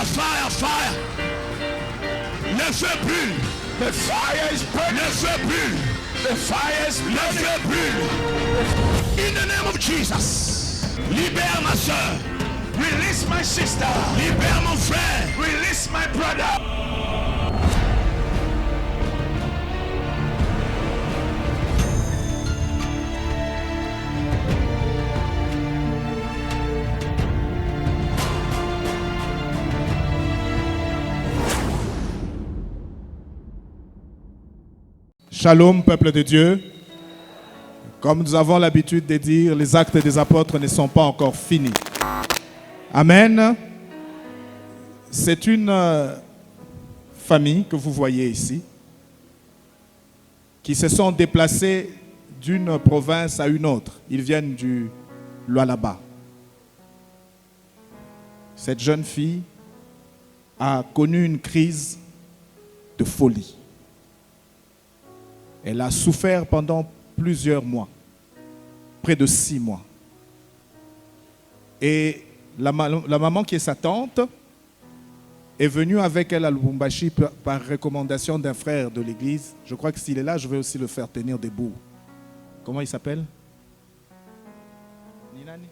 fire. Le feu brûle. The fire is burning. Le feu brûle. The fire is burning. Le feu brûle. In the name of Jesus. Libère ma soeur. Release my sister. Libère mon frère. Release my brother. Shalom, peuple de Dieu. Comme nous avons l'habitude de dire, les actes des apôtres ne sont pas encore finis. Amen. C'est une famille que vous voyez ici qui se sont déplacés d'une province à une autre. Ils viennent du Lualaba. Cette jeune fille a connu une crise de folie. Elle a souffert pendant plusieurs mois, près de 6 mois. Et la maman qui est sa tante est venue avec elle à Lubumbashi par recommandation d'un frère de l'église. Je crois que s'il est là, je vais aussi le faire tenir debout. Comment il s'appelle? Ninani?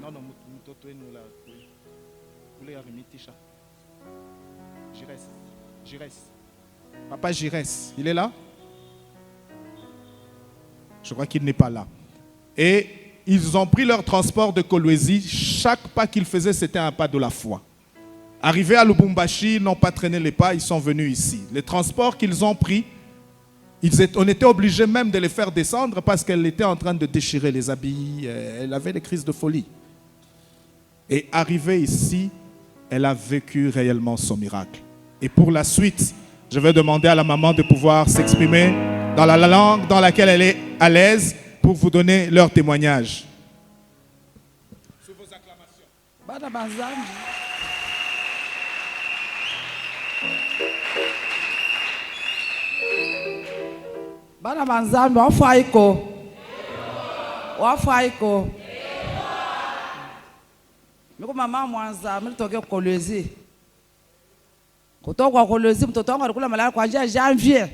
Non, Jires. Papa Jires, il est là? Je crois qu'il n'est pas là. Et ils ont pris leur transport de Kolwezi. Chaque pas qu'ils faisaient, c'était un pas de la foi. Arrivés à Lubumbashi, ils n'ont pas traîné les pas, ils sont venus ici. Les transports qu'ils ont pris, on était obligés même de les faire descendre parce qu'elle était en train de déchirer les habits. Elle avait des crises de folie. Et arrivée ici, elle a vécu réellement son miracle. Et pour la suite, je vais demander à la maman de pouvoir s'exprimer dans la langue dans laquelle elle est à l'aise pour vous donner leur témoignage. Sous vos acclamations. Bana banzambi wafaiko. Miko mama Mwanza mlitoke Kolwezi. Kutoka Kolwezi mtoto wangu alikula malala kwa Janvier.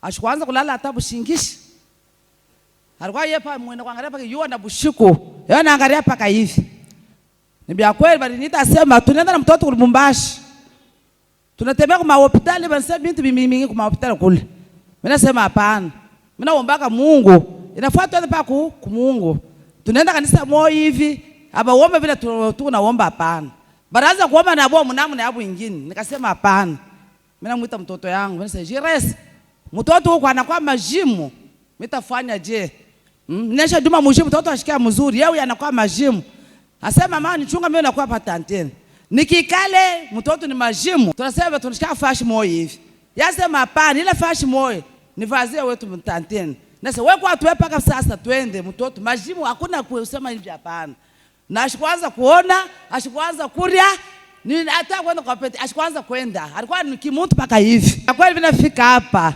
Ashikuanza kulala hata bushingishi. Alikuwa yepa mwenda kuangalia paka yuwa na bushiku. Yeye anaangalia paka hivi. Nibia kweli bali nitasema tunaenda na mtoto Lubumbashi. Tunatembea kwa hospitali banasema bintu mingi kwa hospitali kule. Mimi nasema hapana. Mimi naomba Mungu. Inafaa tuende paka ku Mungu. Tunaenda kanisa moyo hivi. Aba uombe vile tunaomba hapana. Baraza kuomba na bomu namu na hapo nyingine. Nikasema hapana. Mimi namuita mtoto yangu. Mimi nasema Jires. Mtoto huko anakuwa majimu. Mitafanya je? Nesha duma mujimu mtoto ashikia mzuri. Yeye anakuwa majimu. Asema mama nichunga mimi nakuwa patanteni. Nikikale mtoto ni majimu. Tunasema tunashika fashi moyo hivi. Yasema hapana ile fashi moyo nivazie wetu mtanteni. Nasa wewe kwa tuwe paka sasa twende mtoto majimu hakuna kusema hivi hapana. Na ashikuanza kuona, ashikuanza kuria ni hata kwenda kwa pete, ashikuanza kwenda. Alikuwa ni kimuntu paka hivi. Kwa kweli vinafika hapa.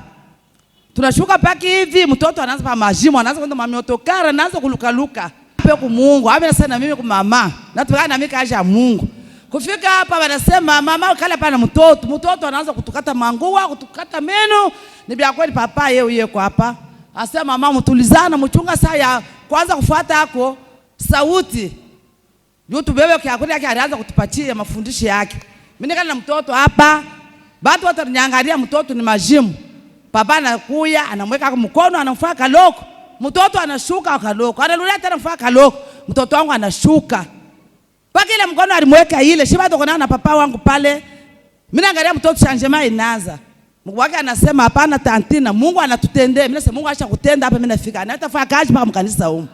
Tunashuka paki hivi, mtoto anaanza pa majimu, anaanza kwenda mamotokara, anaanza kulukaluka. Hapo kwa Mungu, hapo sana mimi kwa mama. Na tukana na mimi kaja Mungu. Kufika hapa wanasema mama kala pana mtoto anaanza kutukata mangua, kutukata meno. Ni bia kweli papa yeye kwa hapa. Asema mama mtulizana, mchunga saa ya kwanza kufuata hako sauti. Yutu bebe kwa hakuna yake alianza kutupatia mafundisho yake. Mimi nikana na mtoto hapa. Watu wataniangalia mtoto ni majimu. Papa anakuya, anamweka kwa mkono, anamfanya kaloko. Mtoto anashuka kaloko. Anarudia tena mfanya kaloko. Mtoto wangu anashuka. Paka ile mkono alimweka ile. Shiba tokona na papa wangu pale. Mimi naangalia mtoto changema inaanza. Mungu wake anasema hapana tantina, Mungu anatutendea. Mimi nasema Mungu acha kutenda hapa mimi nafika. Na atafanya kazi mpaka mkanisa huko.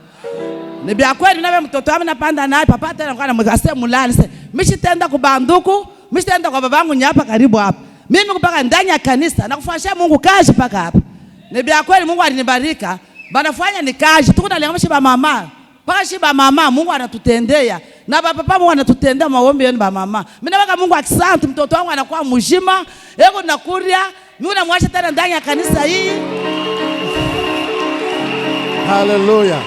Ni bia kweli nawe mtoto wangu napanda naye papa tena ngana mwekase mulali. Mimi sitenda kubanduku, mimi sitenda kwa babangu nyapa karibu hapa. Mimi kupaka ndani ya kanisa na kufanyia Mungu kazi paka hapa. Ni bia kweli Mungu alinibarika. Banafanya ni kazi. Tuko na lengo shiba mama. Paka shiba mama Mungu anatutendea. Na papa Mungu anatutendea maombi yenu ba mama. Mimi naweka Mungu asante mtoto wangu anakuwa mjima. Ego nakuria. Mimi namwacha tena ndani ya kanisa hii. Hallelujah.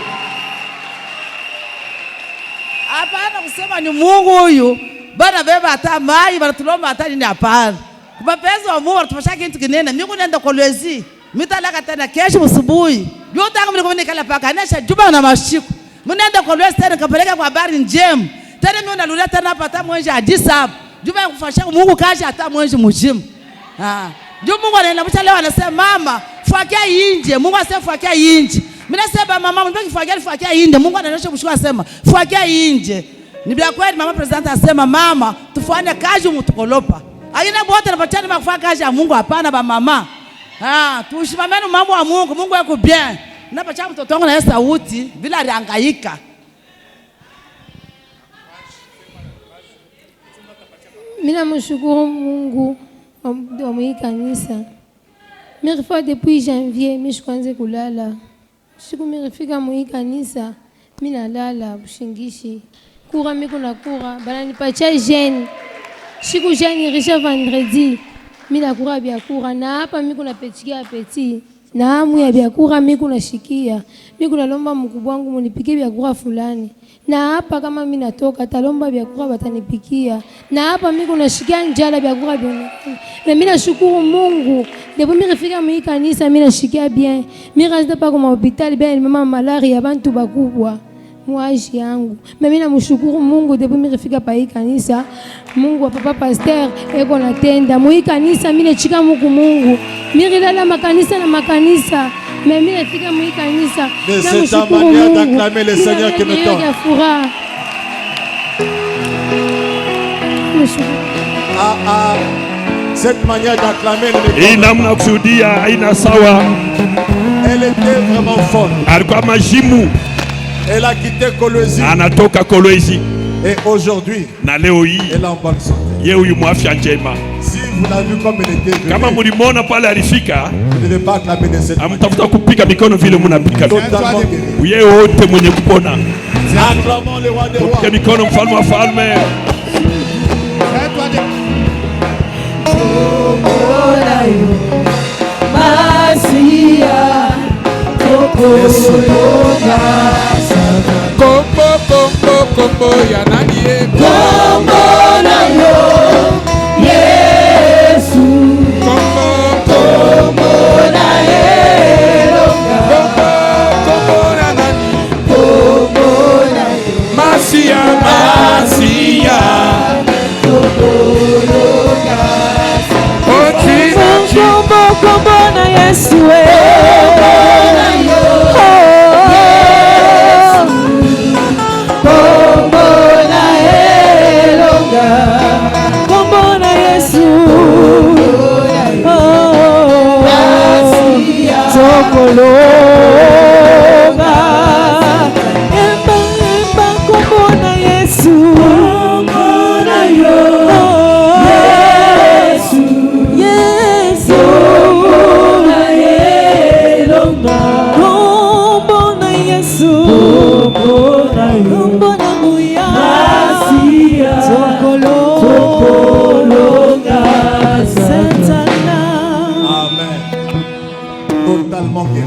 Hapana kusema ni Mungu huyu. bana beba hata mai banatulomba hata nini hapana. Mapenzi wa Mungu anatufasha kitu kinene. Mimi nenda Kolwezi. Mitalaka tena kesho asubuhi. Yotaka mimi nikala paka nesha juba na mashiku. Mnaenda Kolwezi tena kapeleka kwa habari njema. Tena mimi nalulia tena hapa hata mwenje ajisab. Juba kufasha Mungu kaja hata mwenje mjimu. Ndio Mungu anaenda leo anasema mama, fuakia inje. Mungu anasema fuakia inje. Mimi nasema mama, mbona fuakia inje? Mungu anaonyesha kushika asema fuakia inje. Ni bila kweli mama president asema mama, tufanye kazi mtukolopa. Aina bote napachana makufanya kazi ya Mungu hapana ba mama. Tushimameni mambo ya Mungu, Mungu yako bien. Napacha mtoto wangu na sauti bila alihangaika. Mimi namshukuru Mungu wa mwi kanisa. Mimi depuis janvier mimi sikuanze kulala. Siku mimi nifika mwi kanisa mimi nalala Bushingishi. Kura mimi kuna kura bana nipacha jeune. Siku jeune risha vendredi mimi nakura bia kura na hapa mimi kuna petikia petit. Na hamu ya bia kura mimi kuna shikia. Mimi kuna lomba mkubwa wangu munipikie bia kura fulani. Na hapa kama mimi natoka talomba bia kura batanipikia. Na hapa mimi kuna shikia njala bia kura bia. Na mimi nashukuru Mungu. Depuis mimi nifika mwi kanisa mimi nashikia bien. Mimi reste pas comme hospital bien mama malaria bantu bakubwa. Mwaji yangu. Mimi namshukuru Mungu depuis mimi nifika pa hii kanisa. Mungu wa papa pasteur eko natenda. Mwi kanisa mimi nechika Mungu. Mimi nilala makanisa na makanisa. Mimi nifika mwi kanisa. De cette manière d'acclamer le Seigneur qui me donne. Cette manière d'acclamer hii namna kushuhudia haina sawa. elle était vraiment folle. Alikuwa majimu. Elle a quitté Kolwezi. Anatoka Kolwezi. Et aujourd'hui, na leo hii elle est en bonne santé. yeye huyu mwafya njema. Si vous l'avez vu comme elle était venue, Kama mlimona pale alifika, vous ne devez pas acclamer de cette manière. amtafuta kupiga mikono vile mnapiga. Totalement guéri. Yeye wote mwenye kupona. Acclamons le roi des rois. Piga mikono mfalme wa falme. Kombo ya nani Kombo na yo Yesu Kombo na Elonga Kombo na nani Kombo na yo Masia Kombo na Yesu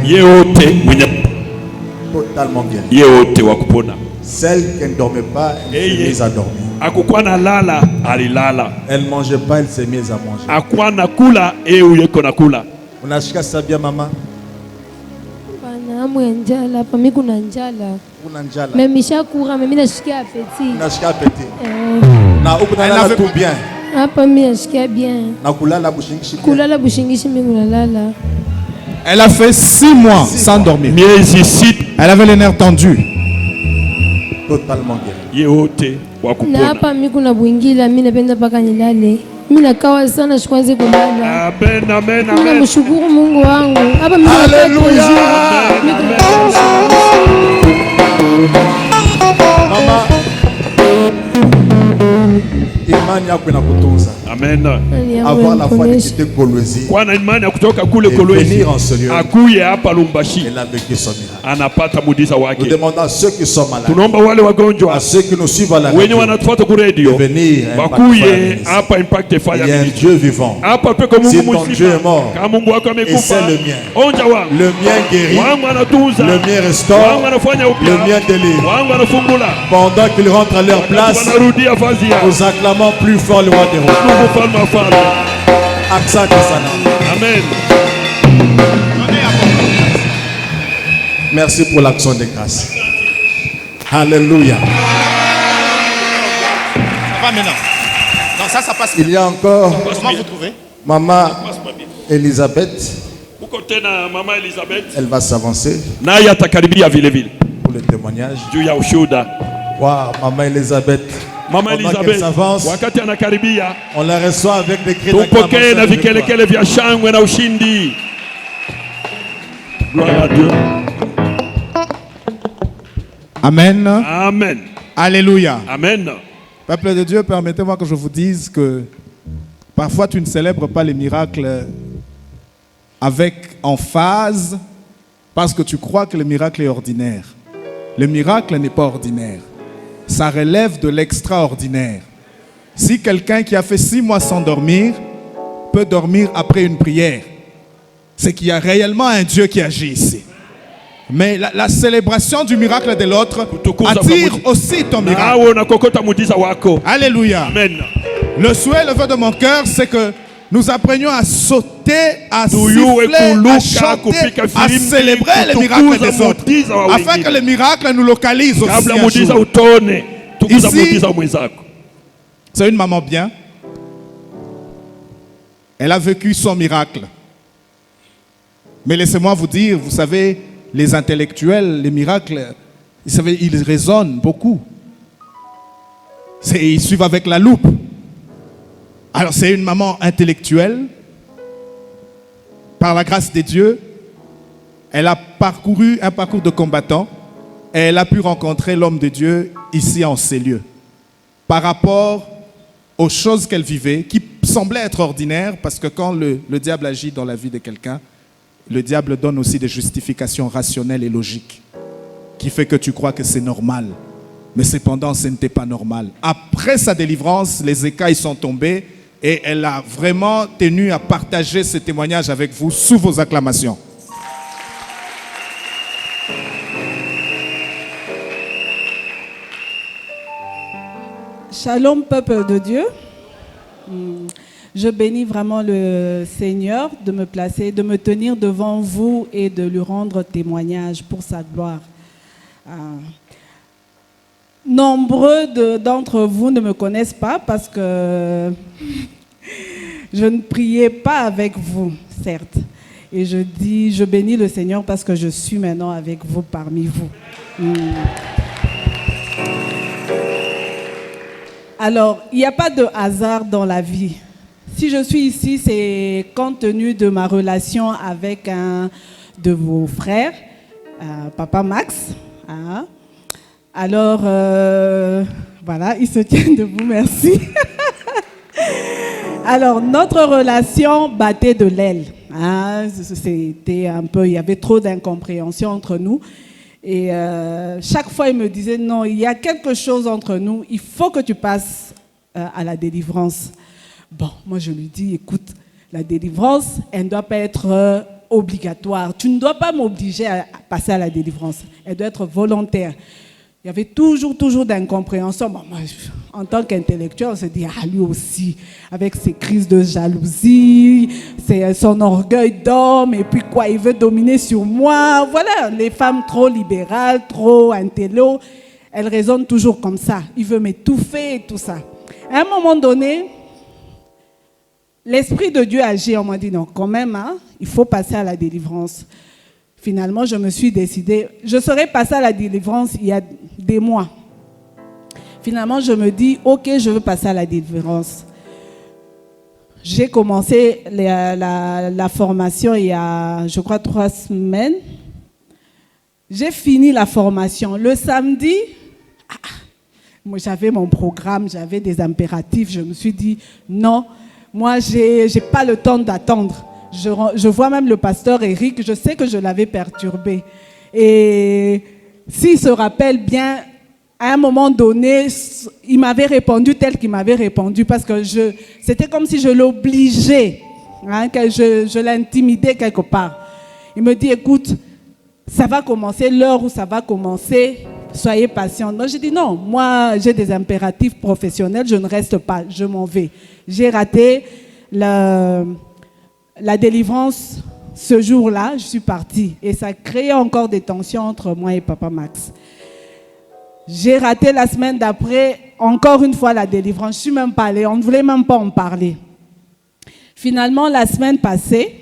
Yeyote mwenye Totalement guéri. yeyote wa kupona. Celle qui ne dormait pas, elle s'est mise à dormir. Akukuwa na lala, alilala. Elle ne mangeait pas, elle s'est mise à manger. Akuwa na kula, uyeko na kula. Unashika sabia mama? Bana hamu ya njala hapa mimi kuna njala. Kuna njala. Mimi nishakura mimi nashikia apeti. Unashika apeti. Na uko na lala tout bien. Hapa mimi nashikia bien. Na kulala Bushingishi. Kulala Bushingishi mimi nalala. Elle a fait 6 mois sans dormir. Miezi 6. Elle avait les nerfs tendus. Totalement guéri. Yeyote wa Na kupona. hapa mimi kuna bwingila mimi napenda paka nilale. Mimi nakawa sana sikwanze kulala. Amen, amen, Mimi amen. namshukuru Mungu wangu. Hapa mimi Hallelujah. Mama, imani yako inakutunza. Amen. Avoir la foi de quitter Kolwezi Kwa na imani ya kutoka kule et Kolwezi venir en ce lieu, akuye hapa Lubumbashi, il a vécu son miracle. anapata muujiza Nous wake. demandons à ceux qui sont malades, Tunaomba wale à wagonjwa ceux qui nous suivent à la wenye radio, wanatufuata ku radio de venir à Impact Fire wakuye Ministry. hapa Impact Fire Il y a un Ministry. Dieu vivant. Hapa peko Mungu Si ton Dieu est mort, mzima. Kama Mungu wako et amekufa, c'est le mien. onja wangu. Le mien guérit, Wangu anatunza. le mien restaure, Wangu anafanya upya. le mien délivre. Wangu anafungula. Pendant qu'ils rentrent à leur place, Wanarudia vazi yao. nous acclamons plus fort le roi des rois. Mungu mfalme wa falme. Aksa Kisana. Amen. Merci pour l'action de grâce. Alléluia. Ça va maintenant. Non, ça passe. Il y a encore Comment vous trouvez? Maman Elisabeth. Uko tena mama Elizabeth. Elle va s'avancer Naye atakaribia vile vile. pour le témoignage. Juu ya ushuhuda. Wow, Maman Elisabeth. Mama Pendant qu'elle Elizabeth s'avance, wakati anakaribia, on la reçoit avec des cris tumpokee d'acclamation na et de victoire. vikelekele vya shangwe na ushindi. Gloire à Dieu. Amen. Amen. Alléluia. Amen. Peuple de Dieu, permettez-moi que je vous dise que parfois tu ne célèbres pas les miracles avec emphase parce que tu crois que le miracle est ordinaire. Le miracle n'est pas ordinaire. Ça relève de l'extraordinaire. Si quelqu'un qui a fait 6 mois sans dormir peut dormir après une prière, c'est qu'il y a réellement un Dieu qui agit ici. Mais la célébration du miracle de l'autre attire aussi ton miracle. Nawe unakokota muujiza wako. Alléluia. Amen. Le souhait, le vœu de mon cœur, c'est que nous apprenions à sauter, à Tuyue siffler, à kuluka, chanter, kupika à filimbi, célébrer les kutukuza miracles des autres. muujiza wa Afin wengine. que les miracles nous localisent aussi Kabla un muujiza jour. utone, tukuza Ici- muujiza wa mwenzako. C'est une maman bien. Elle a vécu son miracle. Mais laissez-moi vous dire, vous savez, les intellectuels, les miracles, vous savez, ils raisonnent beaucoup. Ils suivent avec la loupe. Alors c'est une maman intellectuelle. Par la grâce de Dieu, elle a parcouru un parcours de combattant et elle a pu rencontrer l'homme de Dieu ici en ces lieux. Par rapport aux choses qu'elle vivait, qui semblaient être ordinaires, parce que quand le diable agit dans la vie de quelqu'un, le diable donne aussi des justifications rationnelles et logiques, qui fait que tu crois que c'est normal. Mais cependant, ce n'était pas normal. Après sa délivrance, les écailles sont tombées et elle a vraiment tenu à partager ce témoignage avec vous sous vos acclamations. Shalom, peuple de Dieu. Je bénis vraiment le Seigneur de me placer, de me tenir devant vous et de lui rendre témoignage pour sa gloire. Nombreux d'entre vous ne me connaissent pas parce que je ne priais pas avec vous, certes. Et je bénis le Seigneur parce que je suis maintenant avec vous, parmi vous. Alors, il n'y a pas de hasard dans la vie. Si je suis ici, c'est compte tenu de ma relation avec un de vos frères, Papa Max. Hein. Alors, voilà, il se tient debout, merci. Alors, notre relation battait de l'aile. Hein. C'était un peu, il y avait trop d'incompréhension entre nous. Et chaque fois, il me disait, non, il y a quelque chose entre nous, il faut que tu passes à la délivrance. Bon, moi je lui dis, écoute, la délivrance, elle ne doit pas être obligatoire. Tu ne dois pas m'obliger à passer à la délivrance. Elle doit être volontaire. Il y avait toujours d'incompréhension. Bon, moi, en tant qu'intellectuel, on se dit, ah, lui aussi, avec ses crises de jalousie, son orgueil d'homme, et puis quoi, il veut dominer sur moi. Voilà, les femmes trop libérales, trop intello, elles raisonnent toujours comme ça. Il veut m'étouffer et tout ça. À un moment donné, l'Esprit de Dieu agit. On m'a dit, non, quand même, hein, il faut passer à la délivrance. Finalement, je me suis décidée, je serais passée à la délivrance il y a des mois. Finalement, je me dis, ok, je veux passer à la délivrance. J'ai commencé la formation il y a, je crois, 3 semaines. J'ai fini la formation. Le samedi, moi j'avais mon programme, j'avais des impératifs. Je me suis dit, non, Moi, j'ai pas le temps d'attendre. Je vois même le pasteur Eric, je sais que je l'avais perturbé. Et s'il se rappelle bien, à un moment donné, il m'avait répondu tel qu'il m'avait répondu parce que c'était comme si je l'obligeais, hein, que je l'intimidais quelque part. Il me dit, écoute, ça va commencer, l'heure où ça va commencer, soyez patient. Donc j'ai dit non, moi j'ai des impératifs professionnels, je ne reste pas, je m'en vais. J'ai raté la délivrance ce jour-là, je suis partie. Et ça a créé encore des tensions entre moi et Papa Max. J'ai raté la semaine d'après, encore une fois la délivrance. Je ne suis même pas allée, on ne voulait même pas en parler. Finalement, la semaine passée,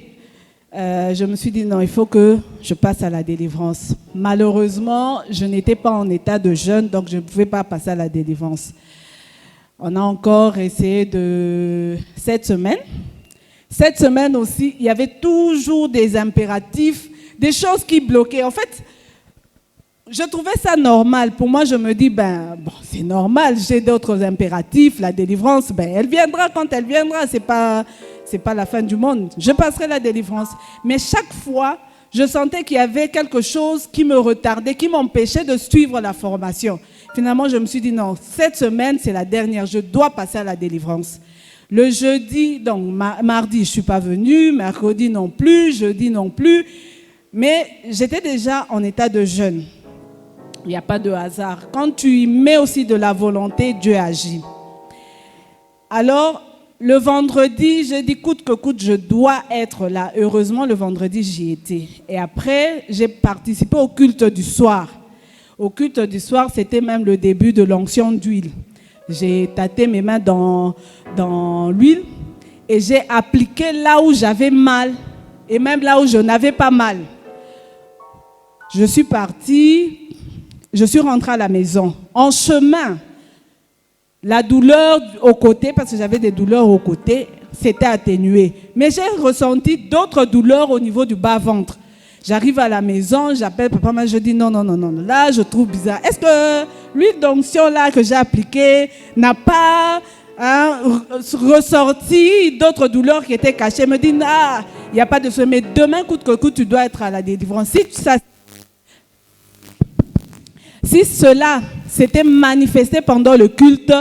je me suis dit non, il faut que je passe à la délivrance. Malheureusement, je n'étais pas en état de jeûne, donc je ne pouvais pas passer à la délivrance. On a encore essayé cette semaine. Cette semaine aussi, il y avait toujours des impératifs, des choses qui bloquaient. En fait, je trouvais ça normal. Pour moi, je me dis, c'est normal, j'ai d'autres impératifs. La délivrance, elle viendra quand elle viendra. C'est pas la fin du monde. Je passerai la délivrance. Mais chaque fois, je sentais qu'il y avait quelque chose qui me retardait, qui m'empêchait de suivre la formation. Finalement, je me suis dit, non, cette semaine, c'est la dernière. Je dois passer à la délivrance. Le jeudi, donc mardi, je ne suis pas venue. Mercredi non plus, jeudi non plus. Mais j'étais déjà en état de jeûne. Il n'y a pas de hasard. Quand tu y mets aussi de la volonté, Dieu agit. Alors, le vendredi, j'ai dit coûte que coûte, je dois être là. Heureusement, le vendredi, j'y étais. Et après, j'ai participé au culte du soir. Au culte du soir, c'était même le début de l'onction d'huile. J'ai tâté mes mains dans l'huile et j'ai appliqué là où j'avais mal et même là où je n'avais pas mal. Je suis partie. Je suis rentrée à la maison. En chemin, la douleur au côté, parce que j'avais des douleurs au côté, s'était atténuée. Mais j'ai ressenti d'autres douleurs au niveau du bas-ventre. J'arrive à la maison, j'appelle papa, je dis non, là je trouve bizarre. Est-ce que l'huile d'onction là que j'ai appliquée n'a pas ressorti d'autres douleurs qui étaient cachées? Elle me dit, il n'y a pas de souci, mais demain, coûte que coûte, tu dois être à la délivrance. Si cela s'était manifesté pendant le culte,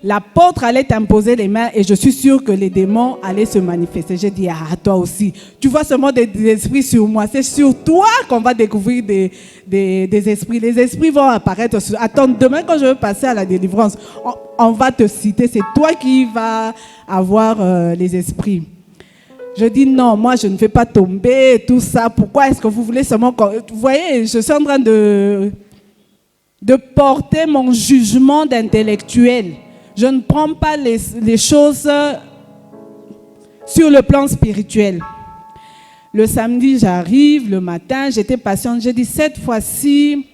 l'apôtre allait t'imposer les mains et je suis sûre que les démons allaient se manifester. J'ai dit, toi aussi, tu vois seulement des esprits sur moi. C'est sur toi qu'on va découvrir des esprits. Les esprits vont apparaître. Attends, demain quand je vais passer à la délivrance, on va te citer. C'est toi qui vas avoir les esprits. Je dis non, moi je ne vais pas tomber, tout ça. Pourquoi est-ce que vous voulez seulement... Vous voyez, je suis en train de porter mon jugement d'intellectuel. Je ne prends pas les choses sur le plan spirituel. Le samedi, j'arrive, le matin, j'étais patiente. J'ai dit, cette fois-ci,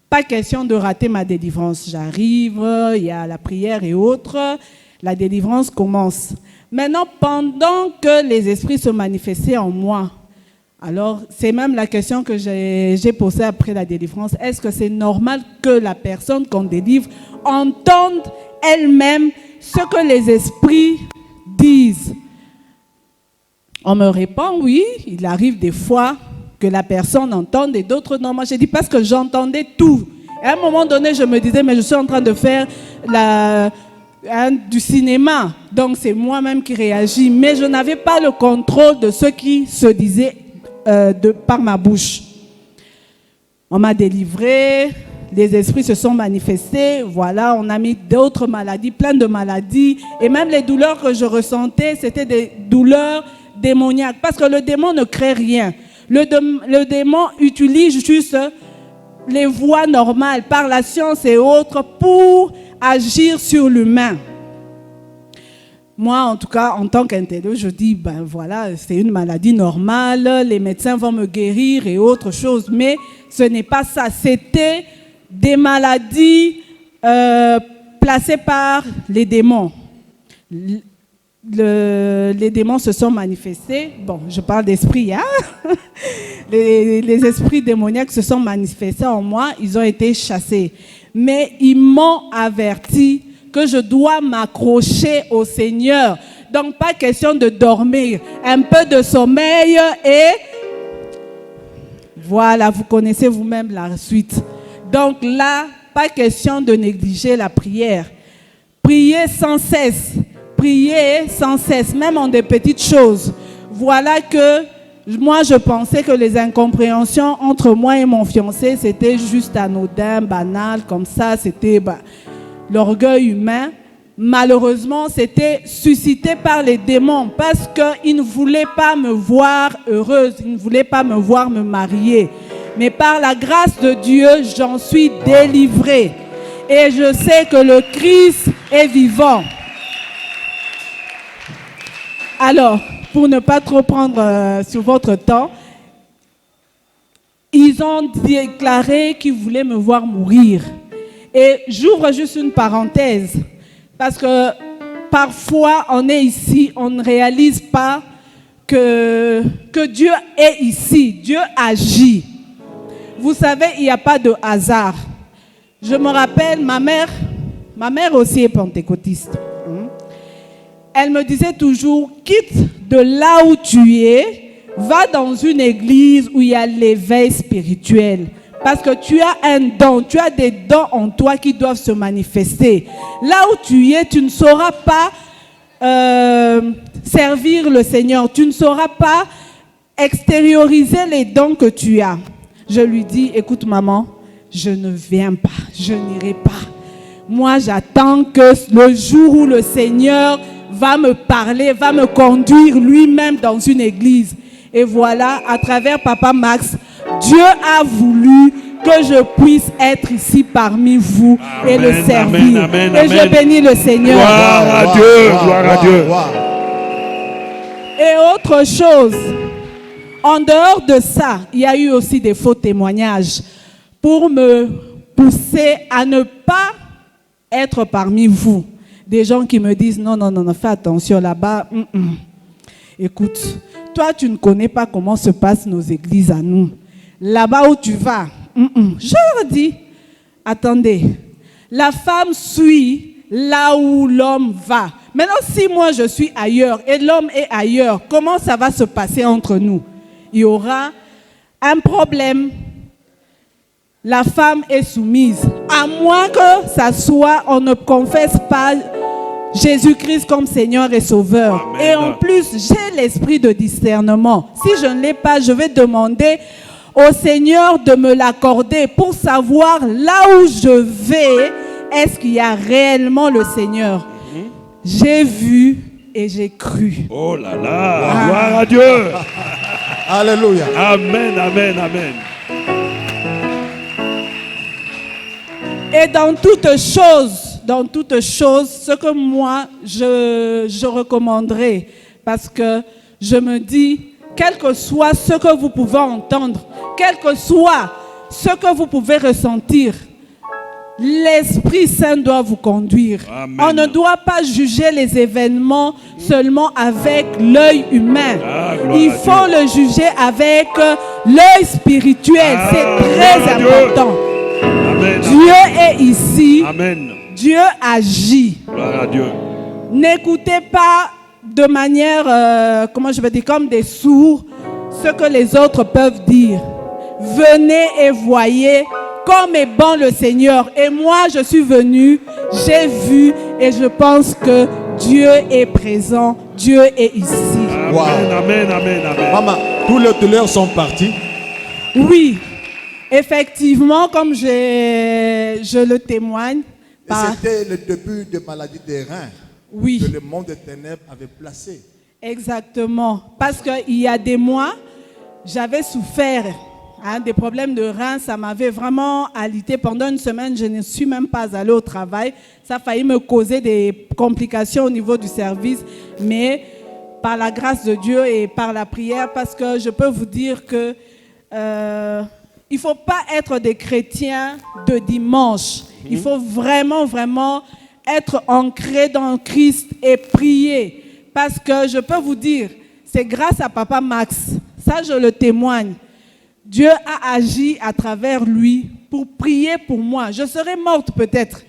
pas question de rater ma délivrance. J'arrive, il y a la prière et autres. La délivrance commence. Maintenant, pendant que les esprits se manifestaient en moi, alors, c'est même la question que j'ai posée après la délivrance. Est-ce que c'est normal que la personne qu'on délivre entende elle-même ce que les esprits disent? On me répond oui, il arrive des fois que la personne entende et d'autres non. Moi, j'ai dit parce que j'entendais tout. À un moment donné, je me disais, mais je suis en train de faire du cinéma. Donc, c'est moi-même qui réagis. Mais je n'avais pas le contrôle de ce qui se disait par ma bouche. On m'a délivré, les esprits se sont manifestés, voilà, on a mis d'autres maladies, plein de maladies, et même les douleurs que je ressentais, c'était des douleurs démoniaques, parce que le démon ne crée rien. Le démon utilise juste les voies normales, par la science et autres, pour agir sur l'humain. Moi, en tout cas, en tant qu'intello, je dis, voilà, c'est une maladie normale, les médecins vont me guérir et autre chose. Mais ce n'est pas ça. C'était des maladies placées par les démons. Les démons se sont manifestés. Bon, je parle d'esprit, hein? Les esprits démoniaques se sont manifestés en moi, ils ont été chassés. Mais ils m'ont averti que je dois m'accrocher au Seigneur. Donc, pas question de dormir. Un peu de sommeil et voilà, vous connaissez vous-même la suite. Donc là, pas question de négliger la prière. Priez sans cesse. Priez sans cesse, même en des petites choses. Voilà que moi, je pensais que les incompréhensions entre moi et mon fiancé, c'était juste anodin, banal, comme ça, c'était l'orgueil humain. Malheureusement, c'était suscité par les démons parce qu'ils ne voulaient pas me voir heureuse, ils ne voulaient pas me voir me marier. Mais par la grâce de Dieu, j'en suis délivrée. Et je sais que le Christ est vivant. Alors, pour ne pas trop prendre sur votre temps, ils ont déclaré qu'ils voulaient me voir mourir. Et j'ouvre juste une parenthèse, parce que parfois on est ici, on ne réalise pas que Dieu est ici, Dieu agit. Vous savez, il n'y a pas de hasard. Je me rappelle, ma mère aussi est pentecôtiste. Elle me disait toujours, quitte de là où tu es, va dans une église où il y a l'éveil spirituel. Parce que tu as un don, tu as des dons en toi qui doivent se manifester. Là où tu es, tu ne sauras pas servir le Seigneur. Tu ne sauras pas extérioriser les dons que tu as. Je lui dis, écoute maman, je ne viens pas, je n'irai pas. Moi, j'attends que le jour où le Seigneur va me parler, va me conduire lui-même dans une église. Et voilà, à travers Papa Max, Dieu a voulu que je puisse être ici parmi vous et le servir. Et je bénis le Seigneur. Gloire à Dieu, gloire à Dieu. Et autre chose, en dehors de ça, il y a eu aussi des faux témoignages pour me pousser à ne pas être parmi vous. Des gens qui me disent non, fais attention là-bas. Écoute, toi tu ne connais pas comment se passent nos églises à nous. Là-bas où tu vas, je leur dis, attendez, la femme suit là où l'homme va. Maintenant, si moi je suis ailleurs et l'homme est ailleurs, comment ça va se passer entre nous? Il y aura un problème. La femme est soumise. À moins que ça soit, on ne confesse pas Jésus-Christ comme Seigneur et Sauveur. Amen. Et en plus, j'ai l'esprit de discernement. Si je ne l'ai pas, je vais demander au Seigneur de me l'accorder pour savoir là où je vais, est-ce qu'il y a réellement le Seigneur. J'ai vu et j'ai cru. Oh là là, gloire à Dieu. Alléluia. Amen, amen, amen. Et dans toutes choses, ce que moi, je recommanderais, parce que je me dis, quel que soit ce que vous pouvez entendre, quel que soit ce que vous pouvez ressentir, l'Esprit Saint doit vous conduire. Amen. On ne doit pas juger les événements seulement avec l'œil humain. Il faut le juger avec l'œil spirituel. C'est très important. Amen. Dieu est ici. Amen. Dieu agit. Gloire à Dieu. N'écoutez pas de manière, comme des sourds, ce que les autres peuvent dire. Venez et voyez comme est bon le Seigneur. Et moi, je suis venu, j'ai vu et je pense que Dieu est présent. Dieu est ici. Amen, wow. Amen, amen, amen. Maman, tous les douleurs sont partis? Oui. Effectivement, comme je le témoigne. C'était le début de maladie des reins. Oui. Que le monde des ténèbres avait placé. Exactement. Parce qu'il y a des mois, j'avais souffert des problèmes de reins. Ça m'avait vraiment alité. Pendant une semaine, je ne suis même pas allée au travail. Ça a failli me causer des complications au niveau du service. Mais par la grâce de Dieu et par la prière, parce que je peux vous dire que il ne faut pas être des chrétiens de dimanche. Il faut vraiment, vraiment être ancré dans Christ et prier. Parce que je peux vous dire, c'est grâce à Papa Max, ça je le témoigne. Dieu a agi à travers lui pour prier pour moi. Je serais morte peut-être.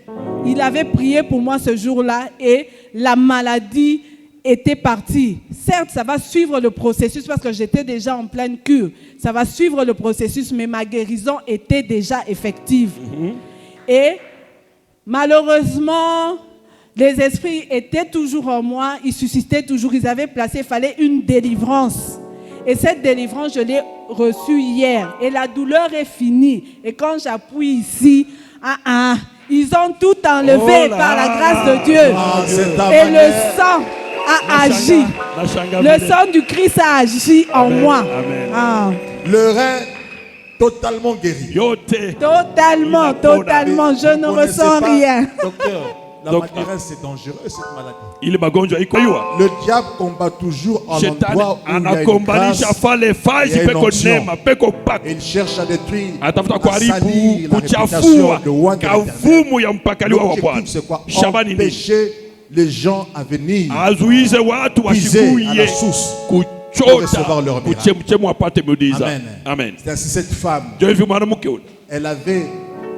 Il avait prié pour moi ce jour-là et la maladie était parti. Certes, ça va suivre le processus parce que j'étais déjà en pleine cure. Ça va suivre le processus, mais ma guérison était déjà effective. Et malheureusement, les esprits étaient toujours en moi, ils suscitaient toujours, ils avaient placé, il fallait une délivrance. Et cette délivrance, je l'ai reçue hier. Et la douleur est finie. Et quand j'appuie ici, ils ont tout enlevé par la grâce de Dieu. Et le sang a agi. Le sang du Christ a agi en moi. Le rein totalement guéri. Totalement. Je ne ressens rien. Docteur, la maladie, c'est dangereux, cette maladie. Ile magonjwa iko yua. Le diable combat toujours en Shetani endroit où il y a une anakombanisha grâce, fale faji il y a une peko onction. nema peko pako. Il cherche à détruire, Atafuta à kuharibu, salir la kuchafua réputation de Wang de l'Éternel. kavumu ya mpakaliwa wa Bwana. L'objectif, c'est quoi? Shabani ni Empêcher les gens à venir azuize watu puiser à la wasikuye source pour recevoir kuchota leur miracle. kuchemchemu apate miujiza. Amen. Amen. C'est ainsi cette femme, Ndio hivi mwanamke huyu elle avait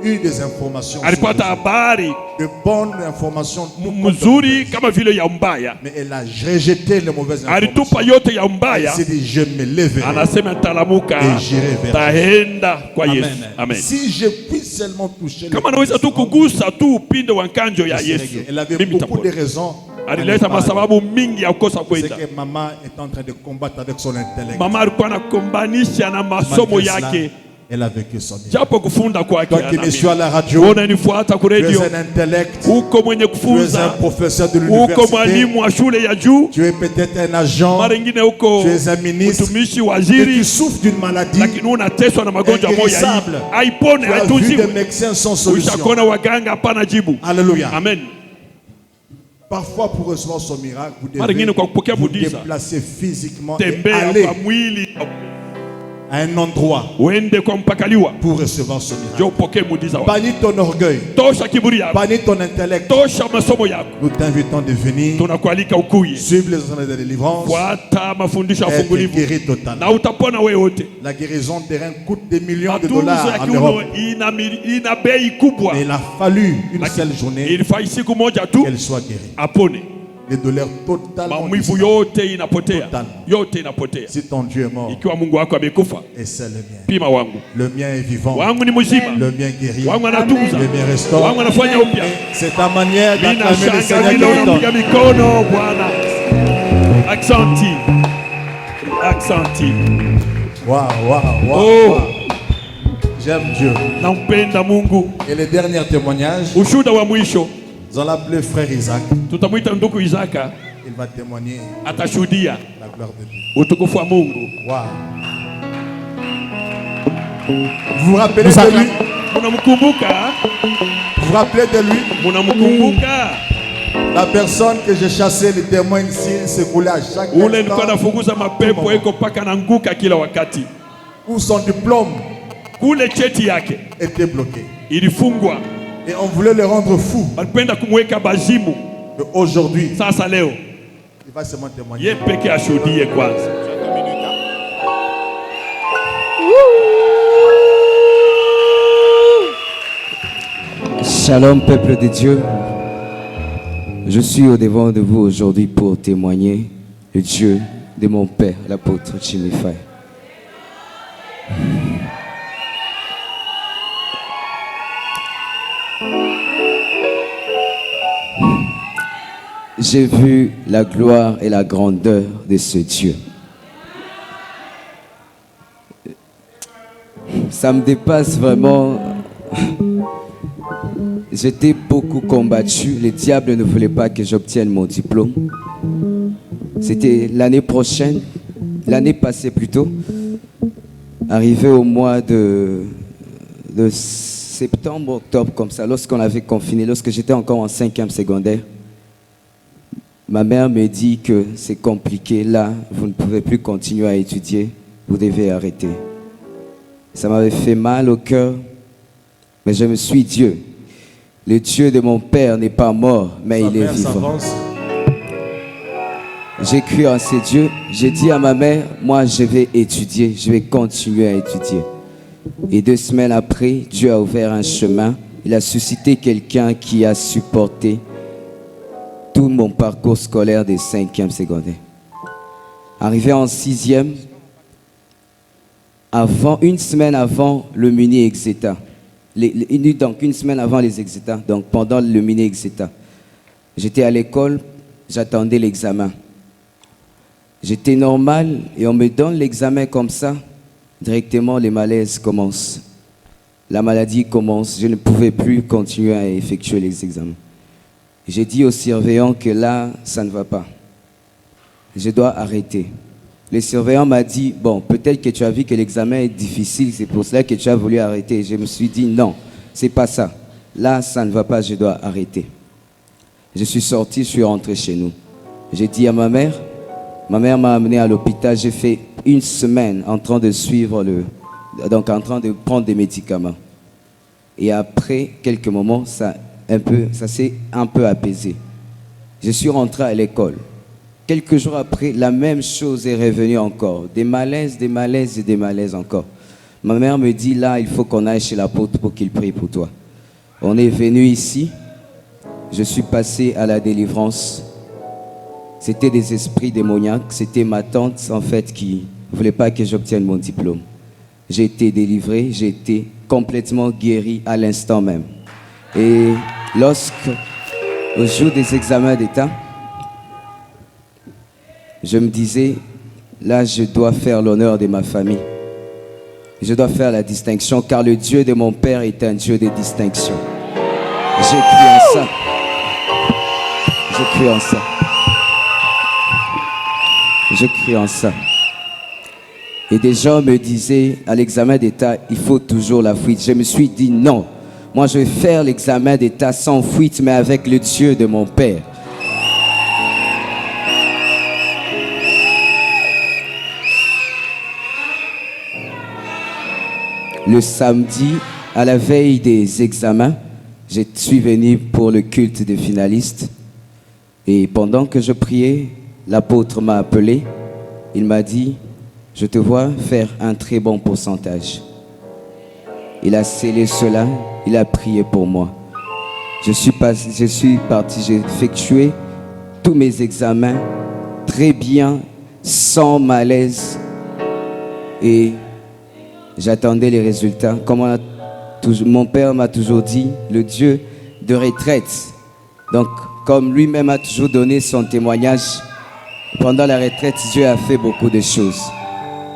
eu des informations, sur alipata Jésus. habari De bonnes informations, tout comme de mzuri mauvaises. kama vile ya mbaya, Mais elle a rejeté les mauvaises alitupa informations. yote ya Elle mbaya, s'est dit, je me lèverai. anasema nitalamuka, Et j'irai vers taenda kwa Yesu. Amen. Si je puis seulement toucher Kama le naweza tu kugusa tu upinde wa nkanjo ya je serai Yesu, guéri. Elle avait mimi beaucoup de nitapona. raisons. à ne Alileta pas aller. masababu mingi ya kukosa C'est kwenda. que maman est en train de combattre avec son intellect. Mama alikuwa anakombanisha na masomo Malgré cela, yake, elle a vécu son vie. japo kufunda kwake. Toi qui me suis à la radio, Unanifuata ku tu es radio, un intellect, uko mwenye tu es un kufunza, professeur de uko l'université, mwalimu wa shule ya juu, tu es peut-être un agent, mara ingine uko tu es un ministre, mtumishi et tu waziri, souffres d'une maladie. lakini unateswa na magonjwa moya Inguérissable. hii haipone, Tu as vu des haitunziwe. médecins sans solution. Ushakona waganga hapana jibu. Alléluia. Amen. Parfois, pour recevoir son miracle, vous Mara devez ingine kwa kupokea vous muujiza, déplacer physiquement et tembea aller kwa mwili à un endroit uende kwa mpakaliwa, pour recevoir son miracle. ndio upokee muujiza wako. Bannis ton orgueil, Tosha kiburi yako, bannis ton intellect. tosha masomo yako. Nous t'invitons de venir Tunakualika ukuye, suivre les enseignements de délivrance fuata mafundisho ya et être ufungulivu guéri totalement. na utapona wewe wote. La guérison de rein coûte des millions de Matunzo dollars ya en kiuno Europe. ina bei kubwa, Mais il a fallu une lakini seule journée ilifai siku moja tu qu'elle soit guérie. apone. Les douleurs totalement Maumivu disparues. yote inapotea, Totalement. yote inapotea. Si ton Dieu est mort, Ikiwa Mungu wako amekufa, et c'est le mien. pima wangu, Le mien est vivant. wangu ni mzima, Le mien guérit. wangu anatunza, Le mien restaure. wangu anafanya upya. C'est ta manière Mimi d'acclamer le nashanga Seigneur vile qui unapiga t'entend. mikono Bwana. Aksanti, aksanti. Waouh, waouh, waouh. Oh, Wow. J'aime Dieu. nampenda Mungu. Et le dernier témoignage, Ushuda wa mwisho nous allons l'appeler frère Isaac. tutamwita ndugu Isaka, Il va témoigner atashuhudia la gloire de Dieu. utukufu wa Mungu. Waouh. Vous vous rappelez de lui? Munamkumbuka, Vous vous rappelez de lui? munamkumbuka La personne que j'ai chassée, le témoin ici, il se coulait à chaque ule nilikuwa instant. nafukuza mapepo eko paka nanguka kila wakati. Où son diplôme Kule cheti yake était bloqué. ilifungwa, Et on voulait le rendre fou. walipenda kumweka bazimu. Mais aujourd'hui, Sasa leo il va seulement témoigner. ye peke ashuhudie kwanza. Shalom peuple de Dieu. Je suis au devant de vous aujourd'hui pour témoigner le Dieu de mon père, l'apôtre Jimmy Faye. J'ai vu la gloire et la grandeur de ce Dieu. Ça me dépasse vraiment. J'étais beaucoup combattu. Le diable ne voulait pas que j'obtienne mon diplôme. C'était l'année prochaine, l'année passée plutôt. Arrivé au mois de septembre, octobre, comme ça, lorsqu'on avait confiné, lorsque j'étais encore en 5e secondaire, ma mère me dit que c'est compliqué. Là, vous ne pouvez plus continuer à étudier. Vous devez arrêter. Ça m'avait fait mal au cœur. Mais je me suis dit, Dieu, le Dieu de mon père n'est pas mort, mais il est vivant. J'ai cru en ce Dieu. J'ai dit à ma mère, moi je vais étudier, je vais continuer à étudier. Et 2 semaines après, Dieu a ouvert un chemin. Il a suscité quelqu'un qui a supporté tout mon parcours scolaire des 5e secondaire. Arrivé en 6e, une semaine avant le mini Exeta, donc une semaine avant les Exeta, donc pendant le mini Exeta, j'étais à l'école, j'attendais l'examen. J'étais normal et on me donne l'examen comme ça, directement les malaises commencent. La maladie commence, je ne pouvais plus continuer à effectuer les examens. J'ai dit au surveillant que là, ça ne va pas. Je dois arrêter. Le surveillant m'a dit, bon, peut-être que tu as vu que l'examen est difficile, c'est pour cela que tu as voulu arrêter. Je me suis dit, non, c'est pas ça. Là, ça ne va pas, je dois arrêter. Je suis sorti, je suis rentré chez nous. J'ai dit à ma mère m'a amené à l'hôpital, j'ai fait une semaine en train de suivre en train de prendre des médicaments. Et après quelques moments, ça s'est un peu apaisé. Je suis rentré à l'école. Quelques jours après, la même chose est revenue encore. Des malaises et des malaises encore. Ma mère me dit, là, il faut qu'on aille chez l'apôtre pour qu'il prie pour toi. On est venu ici. Je suis passé à la délivrance. C'était des esprits démoniaques. C'était ma tante, en fait, qui ne voulait pas que j'obtienne mon diplôme. J'ai été délivré, j'ai été complètement guéri à l'instant même. Et au jour des examens d'État, je me disais, là, je dois faire l'honneur de ma famille. Je dois faire la distinction, car le Dieu de mon père est un Dieu de distinction. J'ai cru en ça. J'ai cru en ça. Je crie en ça. Et des gens me disaient, à l'examen d'État, il faut toujours la fuite. Je me suis dit, non. Moi, je vais faire l'examen d'État sans fuite, mais avec le Dieu de mon Père. Le samedi, à la veille des examens, je suis venu pour le culte des finalistes. Et pendant que je priais, l'apôtre m'a appelé, il m'a dit, je te vois faire un très bon pourcentage. Il a scellé cela, il a prié pour moi. Je suis parti, j'ai effectué tous mes examens très bien, sans malaise. Et j'attendais les résultats. Comme mon père m'a toujours dit, le Dieu de retraite. Donc, comme lui-même a toujours donné son témoignage, pendant la retraite, Dieu a fait beaucoup de choses.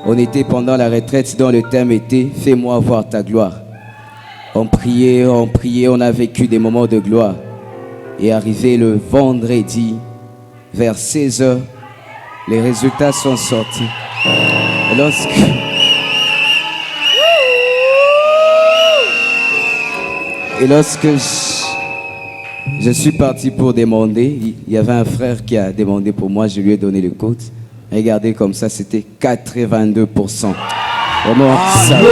On était pendant la retraite dont le thème était « Fais-moi voir ta gloire ». On priait, on a vécu des moments de gloire. Et arrivé le vendredi, vers 16h, les résultats sont sortis. Et lorsque je suis parti pour demander, il y avait un frère qui a demandé pour moi, je lui ai donné le code. Regardez comme ça, c'était 82%. Vraiment, ça me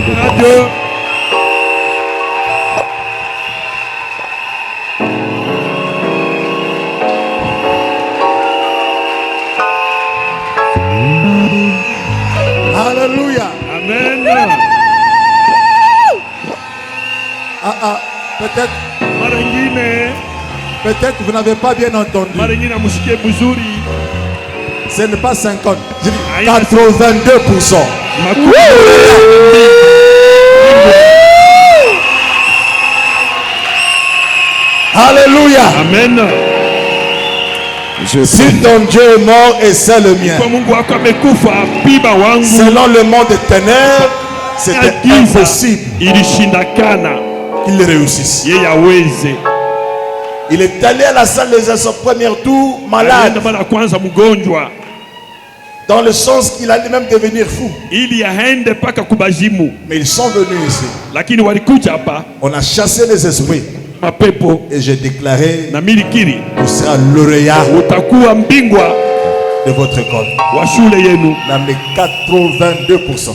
dépasse. Alléluia. Amen. Peut-être vous n'avez pas bien entendu. Ce n'est pas 50, je dis 82%. Alléluia. Amen. Si ton Dieu est mort et c'est le mien, selon le monde des ténèbres, c'était impossible qu'il réussisse. Il est allé à la salle des essais au premier tour malade, dans le sens qu'il allait même devenir fou. Mais ils sont venus ici. On a chassé les esprits. Et j'ai déclaré, vous serez lauréat de votre école. Dans les 82%.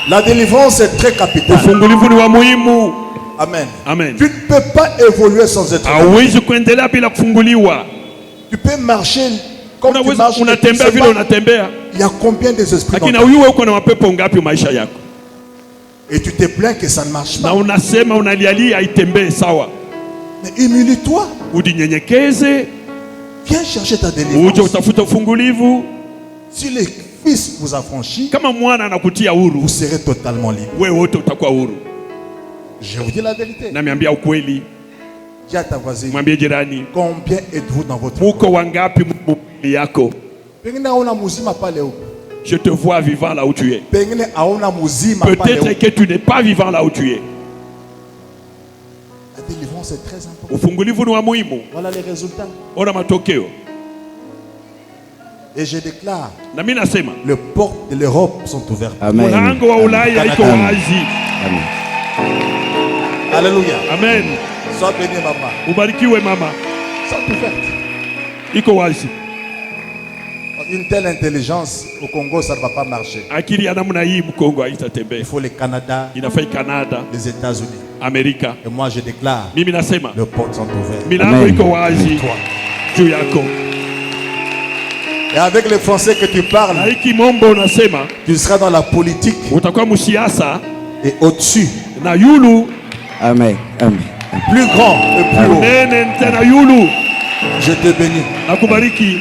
La délivrance est très capitale. Amen. Amen. Tu ne peux pas évoluer sans être Tu peux marcher comme tu marches. Il y a combien d'esprits dans ta vie? Et tu te plains que ça ne marche pas. Na unasema unalialia haitembee sawa. Mais humilie-toi. Ujinyenyekeze. Viens chercher ta Uje délivrance. utafuta ufungulivu. Si le Fils vous affranchit, Kama mwana anakutia huru, vous serez totalement libre. wewe wote utakuwa huru. Je vous dis la vérité. Namiambia ukweli. Dis à ta voisine, Mwambie jirani, combien êtes-vous dans votre muko corps? wangapi mwili yako? Pengine hauna muzima pale huko. Je te vois vivant là où tu es. Pengine hauna muzima pale Peut-être huko. que tu n'es pas vivant là où tu es. La délivrance est très importante. Ufungulivu ni wa muhimu. Voilà les résultats. Ona matokeo. Et je déclare, Na mimi nasema, les portes de l'Europe sont ouvertes. Amen. mlango wa Ulaya iko Amen. wazi. Amen. Alléluia. Amen. Sois béni, maman. Ubarikiwe mama. Sont ouvertes. Iko wazi. Une telle intelligence au Congo, ça ne va pas marcher. Akili ya namna hii Mkongo haitatembea. Il faut le Canada, Inafai Canada, les États-Unis. Amerika. Et moi, je déclare, Mimi nasema, les portes sont ouvertes. milango Amen. iko wazi Toi. juu yako. Et avec les Français que tu Na parles, hiki mombo unasema, tu seras dans la politique utakuwa msiasa et au-dessus, na yulu Amen. Amen. plus grand et plus haut. nene tena yulu. Je te bénis. Nakubariki.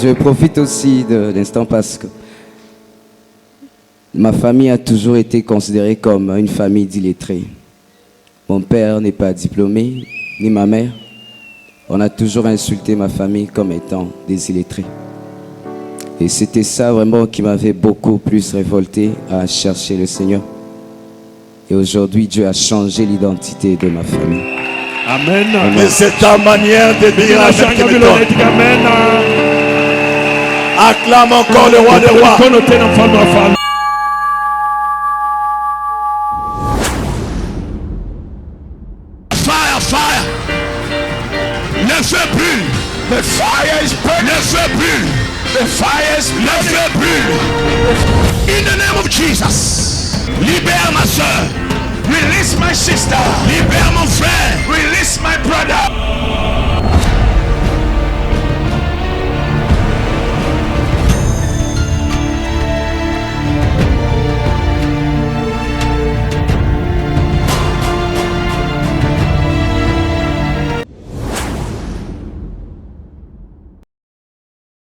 Je profite aussi de l'instant parce que ma famille a toujours été considérée comme une famille d'illettrés. Mon père n'est pas diplômé, ni ma mère. On a toujours insulté ma famille comme étant des illettrés. Et c'était ça vraiment qui m'avait beaucoup plus révolté à chercher le Seigneur. Et aujourd'hui, Dieu a changé l'identité de ma famille. Amen. Mais c'est ta manière de dire Amen qui Nashanga me vile donne. unaitika amen. Acclame encore le roi des rois. Mkono tena mfalme wa falme. Fire, fire. Le feu brûle. The fire is burning. Le feu brûle. The fire is burning. Le feu brûle. In the name of Jesus. Libère ma soeur. Release my sister. Libère mon frère. Release my brother.